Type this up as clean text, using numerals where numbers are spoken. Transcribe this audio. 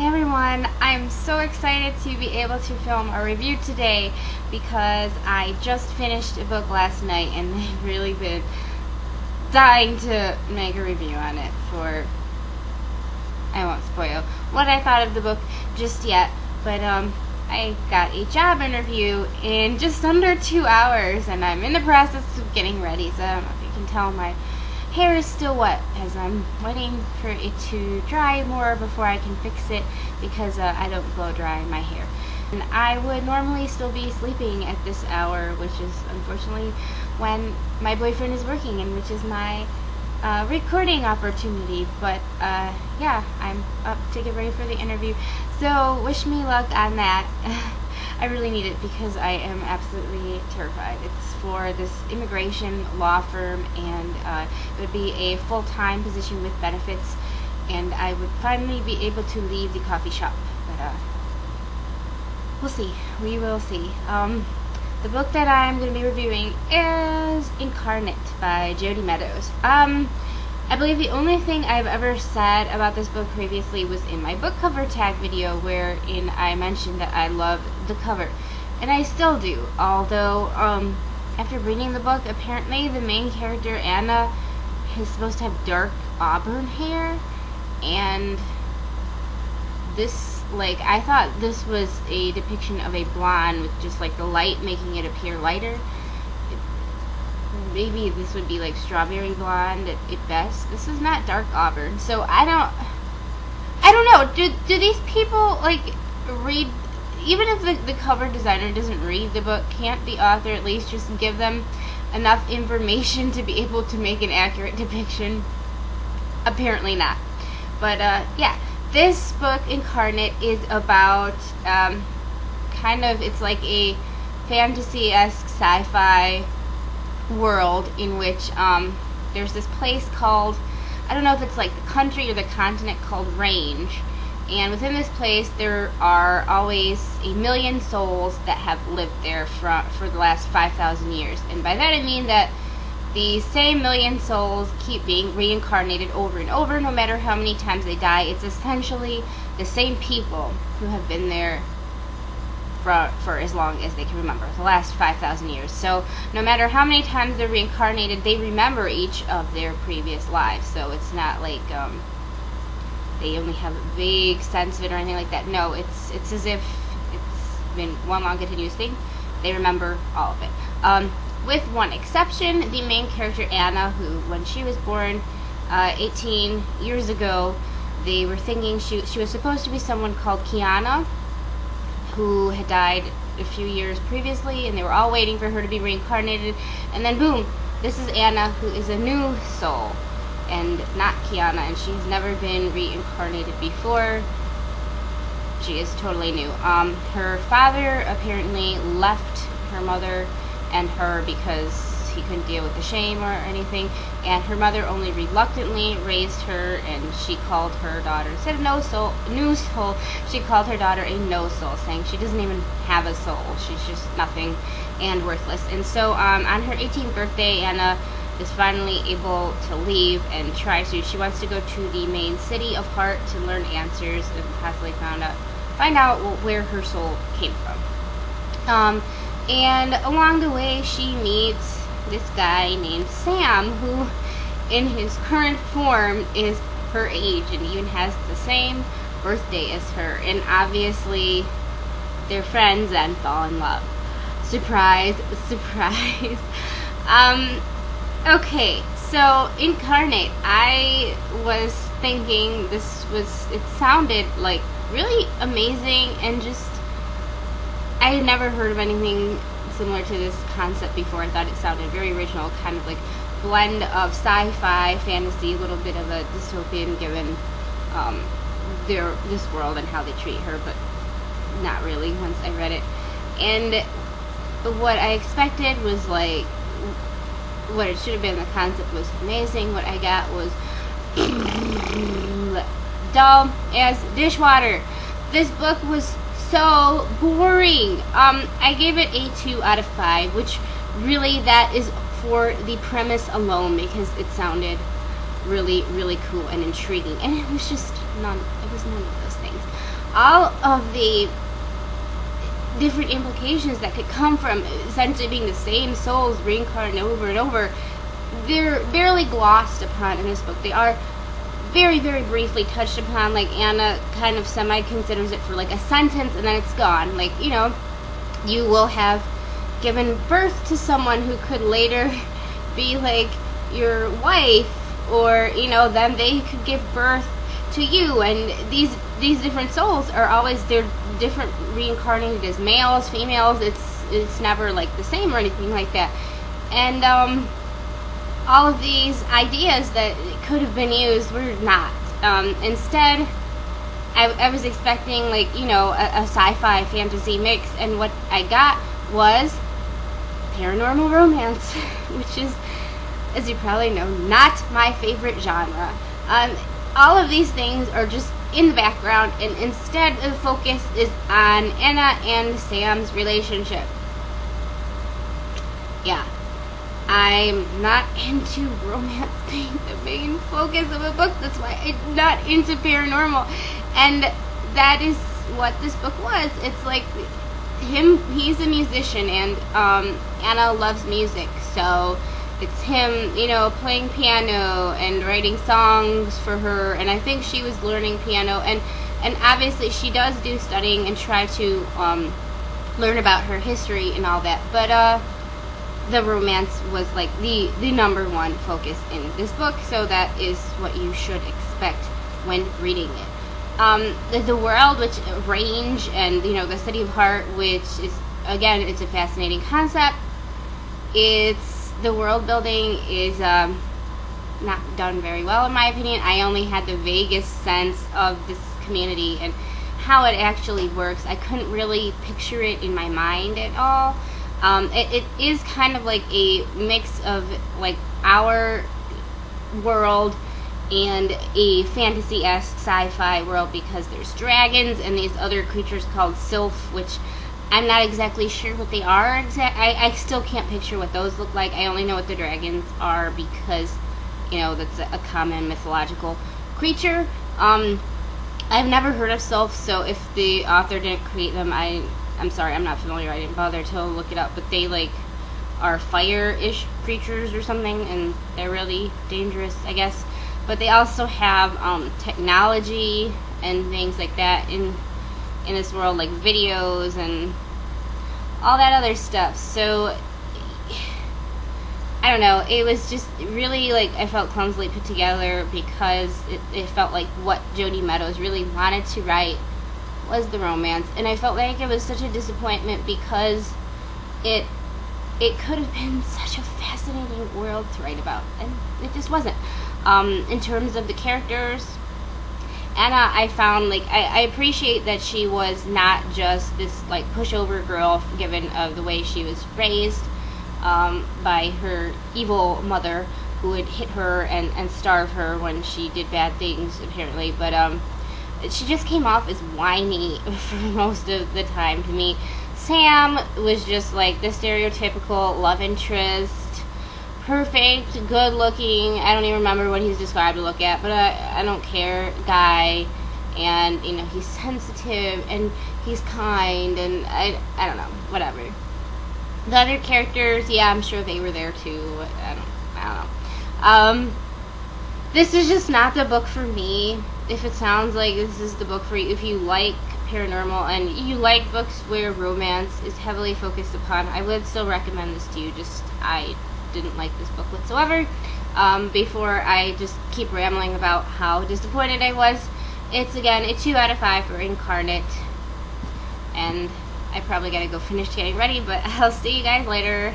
Hey everyone, I'm so excited to be able to film a review today because I just finished a book last night and I've really been dying to make a review on it I won't spoil what I thought of the book just yet, but I got a job interview in just under 2 hours and I'm in the process of getting ready, so I don't know if you can tell my hair is still wet as I'm waiting for it to dry more before I can fix it because I don't blow dry my hair. And I would normally still be sleeping at this hour, which is unfortunately when my boyfriend is working and which is my recording opportunity. But yeah, I'm up to get ready for the interview. So wish me luck on that. I really need it because I am absolutely terrified. It's for this immigration law firm and it would be a full-time position with benefits and I would finally be able to leave the coffee shop. But we'll see. We will see. The book that I'm going to be reviewing is Incarnate by Jodi Meadows. I believe the only thing I've ever said about this book previously was in my book cover tag video wherein I mentioned that I loved the cover. And I still do, although after reading the book, apparently the main character, Anna, is supposed to have dark auburn hair, and this, I thought this was a depiction of a blonde with just the light making it appear lighter. Maybe this would be like strawberry blonde at best. This is not dark auburn, so I don't know. Do these people read? Even if the cover designer doesn't read the book, can't the author at least just give them enough information to be able to make an accurate depiction? Apparently not. But yeah, this book Incarnate is about it's like a fantasy-esque sci-fi world in which there's this place called, I don't know if it's like the country or the continent, called Range, and within this place there are always 1 million souls that have lived there for the last 5,000 years, and by that I mean that the same 1 million souls keep being reincarnated over and over no matter how many times they die. It's essentially the same people who have been there for as long as they can remember, the last 5,000 years. So no matter how many times they're reincarnated, they remember each of their previous lives. So it's not like they only have a vague sense of it or anything like that. No, it's as if it's been one long continuous thing. They remember all of it. With one exception, the main character Anna, who when she was born 18 years ago, they were thinking she was supposed to be someone called Kiana, who had died a few years previously, and they were all waiting for her to be reincarnated, and then boom, this is Anna, who is a new soul and not Kiana, and she has never been reincarnated before. She is totally new. Her father apparently left her mother and her because he couldn't deal with the shame or anything, and her mother only reluctantly raised her, and she called her daughter, instead of new soul, she called her daughter a no soul, saying she doesn't even have a soul, she's just nothing and worthless. And so on her 18th birthday, Anna is finally able to leave and she wants to go to the main city of Heart to learn answers and possibly find out where her soul came from. And along the way she meets this guy named Sam, who in his current form is her age and even has the same birthday as her, and obviously they're friends and fall in love. Surprise, surprise. Okay, so Incarnate, I was thinking it sounded like really amazing, and just I had never heard of anything similar to this concept before. I thought it sounded very original, kind of like blend of sci-fi, fantasy, a little bit of a dystopian given this world and how they treat her, but not really once I read it. And what I expected was what it should have been. The concept was amazing. What I got was dull as dishwater. This book was so boring. I gave it a 2 out of 5, which really that is for the premise alone because it sounded really, really cool and intriguing, and it was just none of those things. all of the different implications that could come from essentially being the same souls reincarnated over and over, they're barely glossed upon in this book. They are very, very briefly touched upon. Like, Anna kind of semi-considers it for like a sentence, and then it's gone. Like, you know, you will have given birth to someone who could later be like your wife, or, you know, then they could give birth to you, and these different souls are always, they're different, reincarnated as males, females. It's never like the same or anything like that. And all of these ideas that could have been used were not. Instead, I was expecting, like, you know, a sci-fi fantasy mix, and what I got was paranormal romance, which is, as you probably know, not my favorite genre. All of these things are just in the background, and instead the focus is on Anna and Sam's relationship. Yeah, I'm not into romance being the main focus of a book. That's why I'm not into paranormal, and that is what this book was. It's like he's a musician, and Anna loves music, so it's him, you know, playing piano and writing songs for her, and I think she was learning piano, and obviously she does do studying and try to learn about her history and all that, but the romance was like the number one focus in this book, so that is what you should expect when reading it. The world, which range, and, you know, the City of Heart, which is, again, it's a fascinating concept. The world building is not done very well, in my opinion. I only had the vaguest sense of this community and how it actually works. I couldn't really picture it in my mind at all. It is kind of like a mix of like our world and a fantasy-esque sci-fi world, because there's dragons and these other creatures called sylph, which I'm not exactly sure what they are. I still can't picture what those look like. I only know what the dragons are because, you know, that's a common mythological creature. I've never heard of sylphs, so if the author didn't create them, I'm sorry, I'm not familiar. I didn't bother to look it up, but they like are fire-ish creatures or something, and they're really dangerous, I guess. But they also have technology and things like that in this world, like videos and all that other stuff. So I don't know, it was just really, like, I felt clumsily put together, because it felt like what Jodi Meadows really wanted to write was the romance, and I felt like it was such a disappointment, because it could have been such a fascinating world to write about, and it just wasn't. In terms of the characters, Anna, I found, like, I appreciate that she was not just this, like, pushover girl, given the way she was raised by her evil mother, who would hit her and starve her when she did bad things, apparently. But she just came off as whiny for most of the time to me. Sam was just like the stereotypical love interest, perfect, good looking, I don't even remember what he's described to look at, but I don't care, guy, and, you know, he's sensitive, and he's kind, and I don't know, whatever. The other characters, yeah, I'm sure they were there too, I don't know. This is just not the book for me. If it sounds like this is the book for you, if you like paranormal and you like books where romance is heavily focused upon, I would still recommend this to you. Just, I didn't like this book whatsoever. Before I just keep rambling about how disappointed I was, it's, again, a 2 out of 5 for Incarnate, and I probably gotta go finish getting ready, but I'll see you guys later.